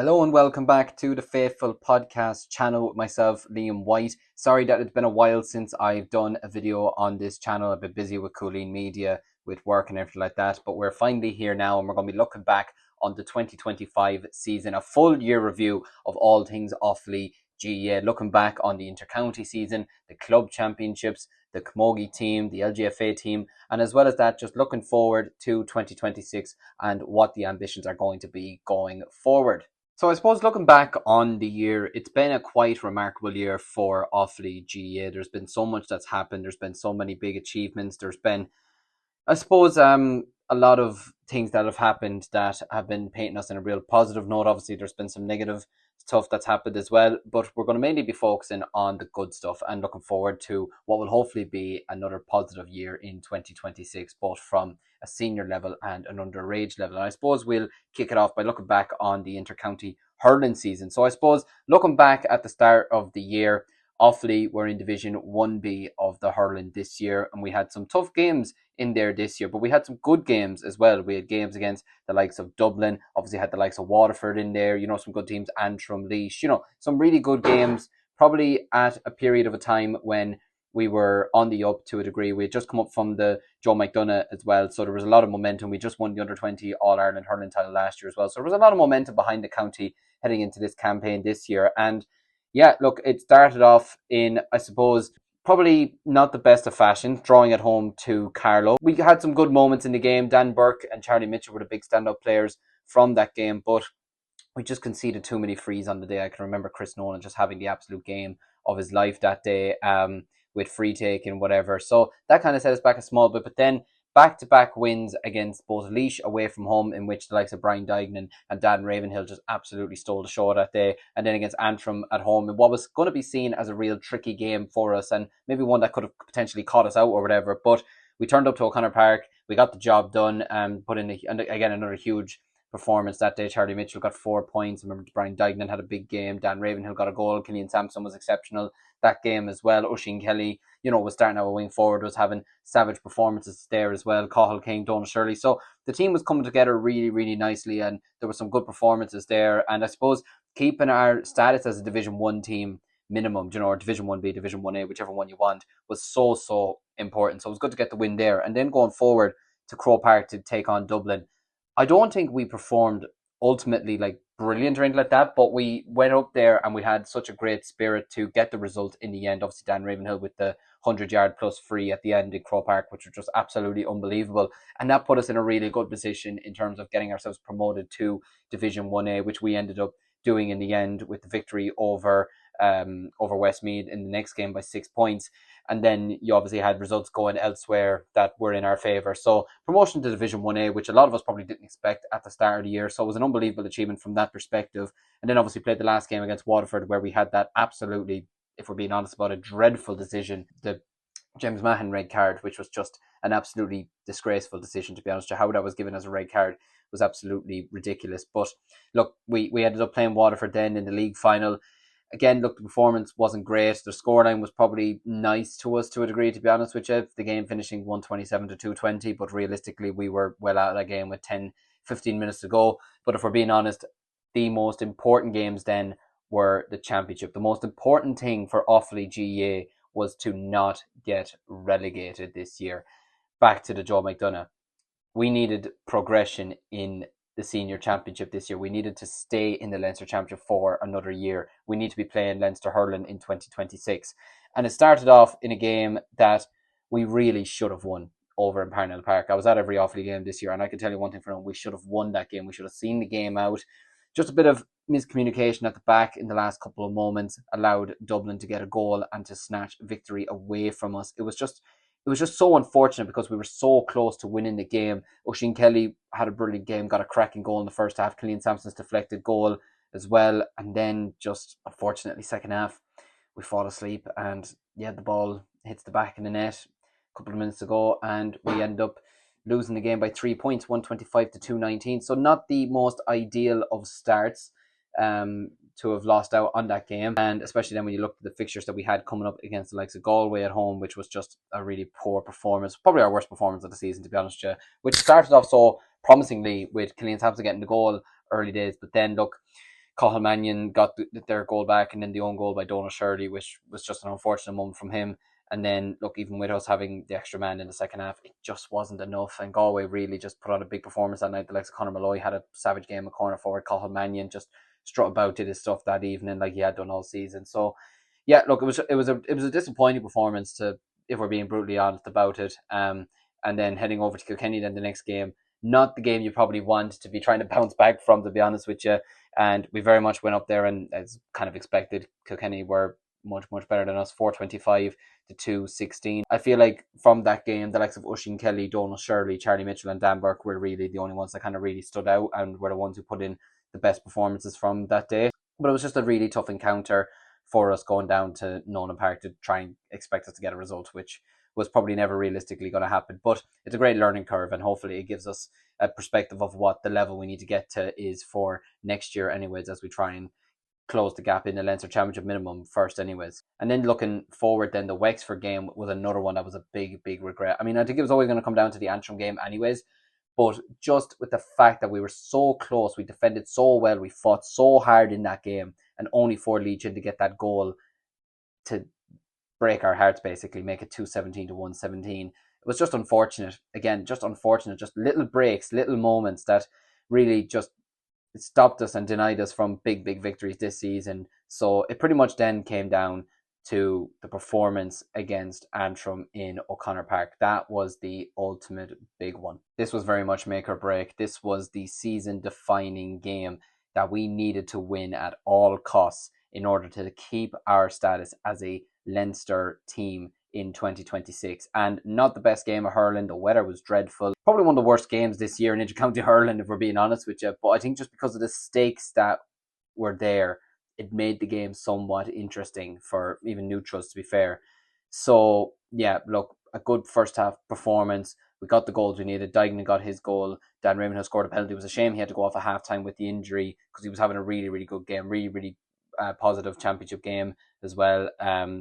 Hello and welcome back to the Faithful Podcast channel with myself, Liam White. Sorry that it's been a while since I've done a video on this channel. I've been busy with cuilinmedia, with work and everything like that. But we're finally here now and we're going to be looking back on the 2025 season, a full year review of all things Offaly GAA, looking back on the inter-county season, the club championships, the Camogie team, the LGFA team, and as well as that, just looking forward to 2026 and what the ambitions are going to be going forward. So I suppose looking back on the year, it's been a quite remarkable year for Offaly GAA. There's been so much that's happened. There's been so many big achievements. There's been, I suppose, a lot of things that have happened that have been painting us in a real positive note. Obviously, there's been some negative stuff that's happened as well, but we're going to mainly be focusing on the good stuff and looking forward to what will hopefully be another positive year in 2026, both from a senior level and an underage level. And I suppose we'll kick it off by looking back on the inter-county hurling season. So I suppose looking back at the start of the year, Offaly were in Division 1B of the hurling this year, and we had some tough games in there this year, but we had some good games as well. We had games against the likes of Dublin, obviously had the likes of Waterford in there, some good teams, Antrim, Laois, some really good games, probably at a period of a time when we were on the up to a degree. We had just come up from the Joe McDonagh as well, so there was a lot of momentum. We just won the under-20 All-Ireland hurling title last year as well, so there was a lot of momentum behind the county heading into this campaign this year. And yeah, look, it started off in, I suppose, probably not the best of fashion, drawing at home to Carlow. We had some good moments in the game. Dan Burke and Charlie Mitchell were the big stand-up players from that game, but we just conceded too many frees on the day. I can remember Chris Nolan just having the absolute game of his life that day, with free take and whatever. So that kind of set us back a small bit. But then back-to-back wins against both Laois away from home, in which the likes of Brian Dignan and Dan Ravenhill just absolutely stole the show that day, and then against Antrim at home in what was going to be seen as a real tricky game for us, and maybe one that could have potentially caught us out or whatever. But we turned up to O'Connor Park, we got the job done, and put in again another huge performance that day. Charlie Mitchell got 4 points. I remember Brian Dignan had a big game. Dan Ravenhill got a goal. Killian Sampson was exceptional that game as well. Oisin Kelly, was starting our wing forward, was having savage performances there as well. Cahill King, Donald Shirley. So the team was coming together really, really nicely, and there were some good performances there. And I suppose keeping our status as a Division 1 team minimum, or Division 1B, Division 1A, whichever one you want, was so important. So it was good to get the win there. And then going forward to Croke Park to take on Dublin, I don't think we performed ultimately like brilliant or anything like that, but we went up there and we had such a great spirit to get the result in the end. Obviously, Dan Ravenhill with the 100-yard plus free at the end in Croke Park, which was just absolutely unbelievable. And that put us in a really good position in terms of getting ourselves promoted to Division 1A, which we ended up doing in the end with the victory over Westmeath in the next game by 6 points. And then you obviously had results going elsewhere that were in our favour. So promotion to Division 1A, which a lot of us probably didn't expect at the start of the year. So it was an unbelievable achievement from that perspective. And then obviously played the last game against Waterford, where we had that absolutely, if we're being honest about it, dreadful decision, the James Mahon red card, which was just an absolutely disgraceful decision, to be honest. How that was given as a red card was absolutely ridiculous. But look, we ended up playing Waterford then in the league final. Again, look, the performance wasn't great. The scoreline was probably nice to us to a degree, to be honest with you. The game finishing 127 to 220, but realistically, we were well out of that game with 10, 15 minutes to go. But if we're being honest, the most important games then were the championship. The most important thing for Offaly GAA was to not get relegated this year. Back to the Joe McDonagh. We needed progression in the senior championship this year. We needed to stay in the Leinster Championship for another year. We need to be playing Leinster hurling in 2026. And it started off in a game that we really should have won over in Parnell Park. I was at every Offaly game this year, and I can tell you one thing for now, we should have won that game. We should have seen the game out. Just a bit of miscommunication at the back in the last couple of moments allowed Dublin to get a goal and to snatch victory away from us. It was just so unfortunate because we were so close to winning the game. Oisin Kelly had a brilliant game, got a cracking goal in the first half. Killian Sampson's deflected goal as well. And then just unfortunately second half, we fall asleep and yeah, the ball hits the back of the net a couple of minutes ago and we end up losing the game by 3 points, 125 to 219. So not the most ideal of starts to have lost out on that game. And especially then when you look at the fixtures that we had coming up against the likes of Galway at home, which was just a really poor performance, probably our worst performance of the season, to be honest with you, which started off so promisingly with Killian Sampson getting the goal early days. But then look, Cathal Mannion got their goal back, and then the own goal by Donal Shirley, which was just an unfortunate moment from him. And then, look, even with us having the extra man in the second half, it just wasn't enough. And Galway really just put on a big performance that night. The likes of Conor Malloy had a savage game of corner forward. Cathal Mannion just strut about, did his stuff that evening like he had done all season. So, yeah, look, it was a disappointing performance, to if we're being brutally honest about it. And then heading over to Kilkenny then the next game, not the game you probably want to be trying to bounce back from, to be honest with you. And we very much went up there, and as kind of expected, Kilkenny were much better than us, 425 to 216. I feel like from that game, the likes of Oisin Kelly, Donal Shirley, Charlie Mitchell, and Dan Burke were really the only ones that kind of really stood out and were the ones who put in the best performances from that day. But it was just a really tough encounter for us going down to Nolan Park to try and expect us to get a result, which was probably never realistically going to happen. But it's a great learning curve, and hopefully it gives us a perspective of what the level we need to get to is for next year anyways, as we try and close the gap in the Leinster Championship minimum first anyways. And then looking forward, then the Wexford game was another one that was a big regret. I mean, I think it was always going to come down to the Antrim game anyways, but just with the fact that we were so close, we defended so well, we fought so hard in that game, and only for Leitrim to get that goal to break our hearts, basically make it 217 to 117. It was just unfortunate. Again, just unfortunate. Just little breaks, little moments that really just stopped us and denied us from big victories this season. So it pretty much then came down to the performance against Antrim in O'Connor Park. That was the ultimate big one. This was very much make or break. This was the season defining game that we needed to win at all costs in order to keep our status as a Leinster team in 2026. And not the best game of hurling. The weather was dreadful. Probably one of the worst games this year in intercounty hurling, if we're being honest with you. But I think just because of the stakes that were there, it made the game somewhat interesting for even neutrals, to be fair. So, yeah, look, a good first half performance. We got the goals we needed. Dignan got his goal. Dan Ravenhill scored a penalty. It was a shame he had to go off at half time with the injury, because he was having a really good game. Really positive championship game as well.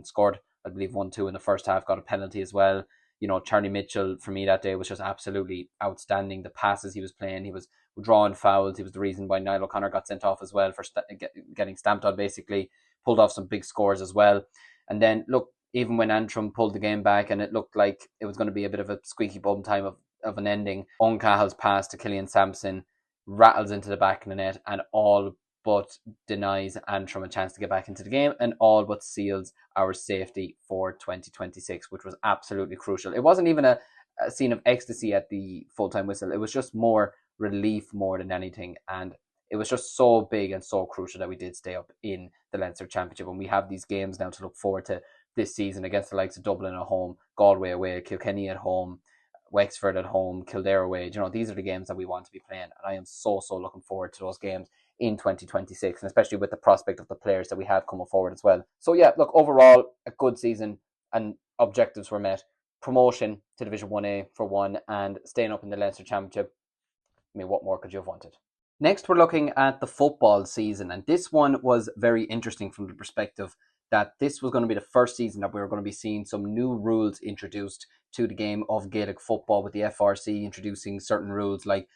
Scored, I believe, 1-2 in the first half, got a penalty as well. You know, Charlie Mitchell for me that day was just absolutely outstanding. The passes he was playing, he was drawing fouls. He was the reason why Niall O'Connor got sent off as well for getting stamped on, basically. Pulled off some big scores as well. And then, look, even when Antrim pulled the game back and it looked like it was going to be a bit of a squeaky bum time of an ending, Owen Cahill's pass to Killian Sampson rattles into the back of the net and all but denies Antrim a chance to get back into the game, and all but seals our safety for 2026, which was absolutely crucial. It wasn't even a scene of ecstasy at the full-time whistle. It was just more relief more than anything, and it was just so big and so crucial that we did stay up in the Leinster Championship, and we have these games now to look forward to this season against the likes of Dublin at home, Galway away, Kilkenny at home, Wexford at home, Kildare away. You know, these are the games that we want to be playing, and I am so looking forward to those games in 2026, and especially with the prospect of the players that we have coming forward as well. So yeah, look, overall a good season, and objectives were met. Promotion to Division 1A for one, and staying up in the Leinster Championship. I mean, what more could you have wanted? Next, we're looking at the football season, and this one was very interesting from the perspective that this was going to be the first season that we were going to be seeing some new rules introduced to the game of Gaelic football, with the FRC introducing certain rules like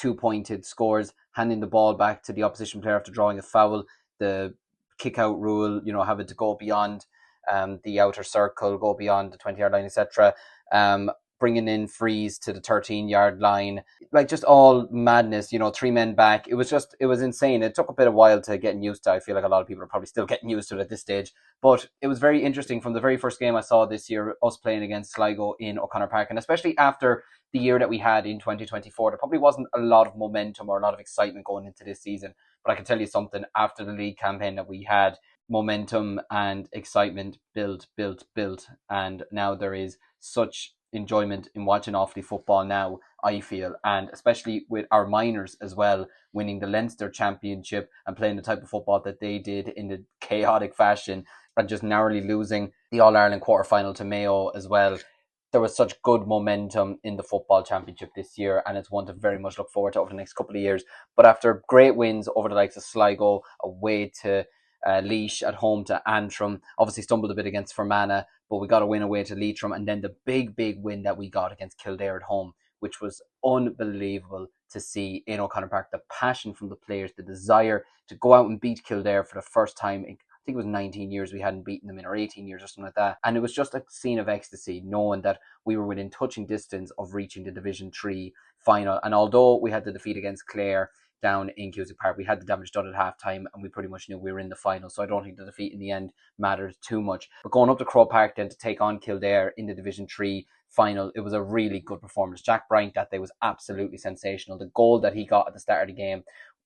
2-pointed scores, handing the ball back to the opposition player after drawing a foul, the kick-out rule, you know, having to go beyond the outer circle, go beyond the 20-yard line, etc. Bringing in frees to the 13-yard line, like just all madness, you know, 3 men back. It was insane. It took a bit of while to getting used to. I feel like a lot of people are probably still getting used to it at this stage, but it was very interesting from the very first game I saw this year, us playing against Sligo in O'Connor Park, and especially after the year that we had in 2024, there probably wasn't a lot of momentum or a lot of excitement going into this season. But I can tell you something, after the league campaign that we had, momentum and excitement built, and now there is such enjoyment in watching Offaly football now, I feel, and especially with our minors as well, winning the Leinster Championship and playing the type of football that they did in the chaotic fashion, and just narrowly losing the All-Ireland quarter-final to Mayo as well. There was such good momentum in the football championship this year, and it's one to very much look forward to over the next couple of years. But after great wins over the likes of Sligo, away to Laois, at home to Antrim, obviously stumbled a bit against Fermanagh, but we got a win away to Leitrim, and then the big win that we got against Kildare at home, which was unbelievable to see in O'Connor Park. The passion from the players, the desire to go out and beat Kildare for the first time. I think it was 19 years we hadn't beaten them in, or 18 years or something like that. And it was just a scene of ecstasy, knowing that we were within touching distance of reaching the Division 3 final. And although we had the defeat against Clare down in Cusack Park, we had the damage done at half time and we pretty much knew we were in the final. So I don't think the defeat in the end mattered too much. But going up to Croke Park then to take on Kildare in the Division 3 final, it was a really good performance. Jack Bryant that day was absolutely sensational. The goal that he got at the start of the game,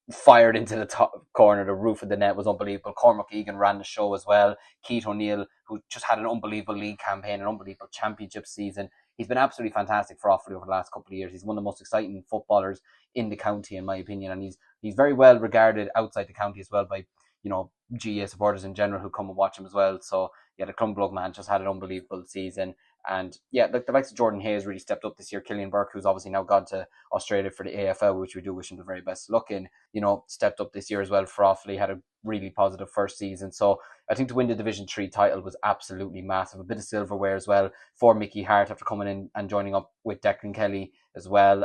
fired into the top corner, the roof of the net, was unbelievable. Cormac Egan ran the show as well. Keith O'Neill, who just had an unbelievable league campaign, an unbelievable championship season. He's been absolutely fantastic for Offaly over the last couple of years. He's one of the most exciting footballers in the county, in my opinion, and he's very well regarded outside the county as well by, you know, GAA supporters in general who come and watch him as well. So yeah, the Clonbrug man just had an unbelievable season. And yeah, the likes of Jordan Hayes really stepped up this year. Killian Burke, who's obviously now gone to Australia for the AFL, which we do wish him the very best luck in, you know, stepped up this year as well for Offaly, had a really positive first season. So I think to win the Division 3 title was absolutely massive. A bit of silverware as well for Mickey Hart after coming in and joining up with Declan Kelly as well.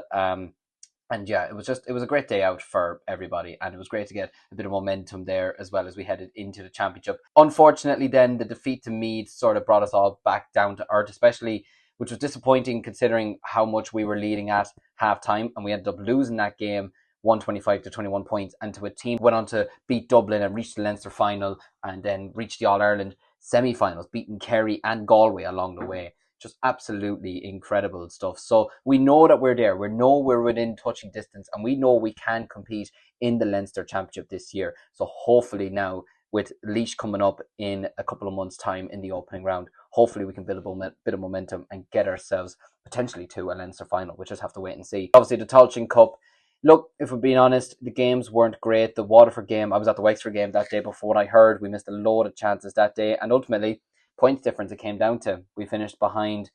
And yeah, it was a great day out for everybody, and it was great to get a bit of momentum there as well as we headed into the championship. Unfortunately, then the defeat to Meath sort of brought us all back down to earth, especially, which was disappointing considering how much we were leading at half time, and we ended up losing that game 125 to 21 points, and to a team went on to beat Dublin and reach the Leinster final and then reach the All-Ireland semi-finals, beating Kerry and Galway along the way. Just absolutely incredible stuff. So we know that we're there. We know we're within touching distance, and we know we can compete in the Leinster Championship this year. So hopefully now, with Laois coming up in a couple of months' time in the opening round, hopefully we can build a bit of momentum and get ourselves potentially to a Leinster final. We'll just have to wait and see. Obviously, the Tailteann Cup. Look, if we're being honest, the games weren't great. The Waterford game, I was at the Wexford game that day, but for what I heard, we missed a load of chances that day, and ultimately, points difference it came down to. We finished behind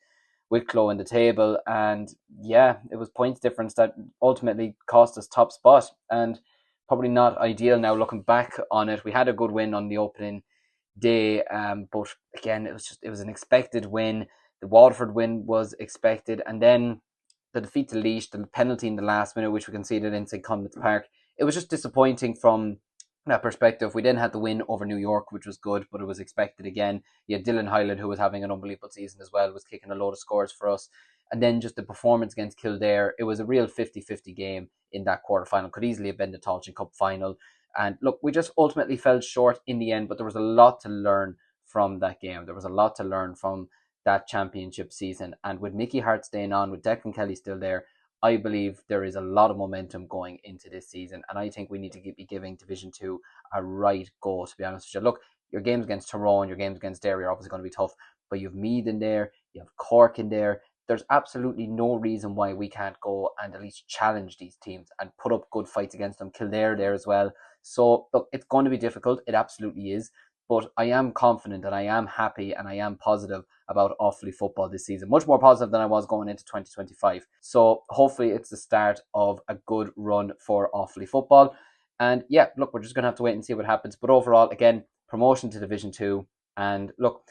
Wicklow in the table, and yeah, it was points difference that ultimately cost us top spot, and probably not ideal now looking back on it. We had a good win on the opening day, but again, it was an expected win. The Waterford win was expected, and then the defeat to Laois, the penalty in the last minute, which we conceded in St. Columb's Park, it was just disappointing from that perspective. We then had the win over New York, which was good, but it was expected again. You had Dylan Hyland, who was having an unbelievable season as well, was kicking a load of scores for us. And then just the performance against Kildare, it was a real 50-50 game in that quarterfinal. Could easily have been the Tailteann Cup final. And look, we just ultimately fell short in the end, but there was a lot to learn from that game. There was a lot to learn from that championship season. And with Mickey Hart staying on, with Declan Kelly still there, I believe there is a lot of momentum going into this season, and I think we need to be giving Division 2 a right go, to be honest with you. Look, your games against Tyrone, your games against Derry are obviously going to be tough, but you have Meath in there, you have Cork in there. There's absolutely no reason why we can't go and at least challenge these teams and put up good fights against them. Kildare there as well. So, look, it's going to be difficult. It absolutely is. But I am confident and I am happy and I am positive about Offaly football this season. Much more positive than I was going into 2025. So hopefully it's the start of a good run for Offaly football. And yeah, look, we're just going to have to wait and see what happens. But overall, again, promotion to Division 2. And look,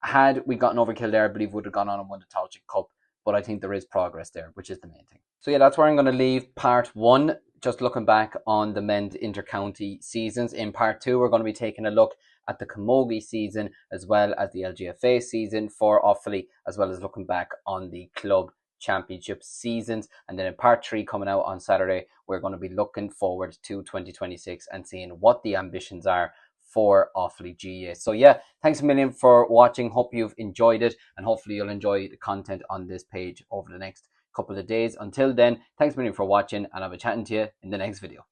had we gotten over Kildare, I believe we would have gone on and won the Tailteann Cup. But I think there is progress there, which is the main thing. So yeah, that's where I'm going to leave part 1. Just looking back on the men's inter-county seasons. In part 2, we're going to be taking a look at the Camogie season as well as the LGFA season for Offaly, as well as looking back on the club championship seasons. And then in part 3 coming out on Saturday, we're going to be looking forward to 2026 and seeing what the ambitions are for Offaly GAA. So yeah, thanks a million for watching. Hope you've enjoyed it, and hopefully you'll enjoy the content on this page over the next couple of days. Until then, thanks a million for watching, and I'll be chatting to you in the next video.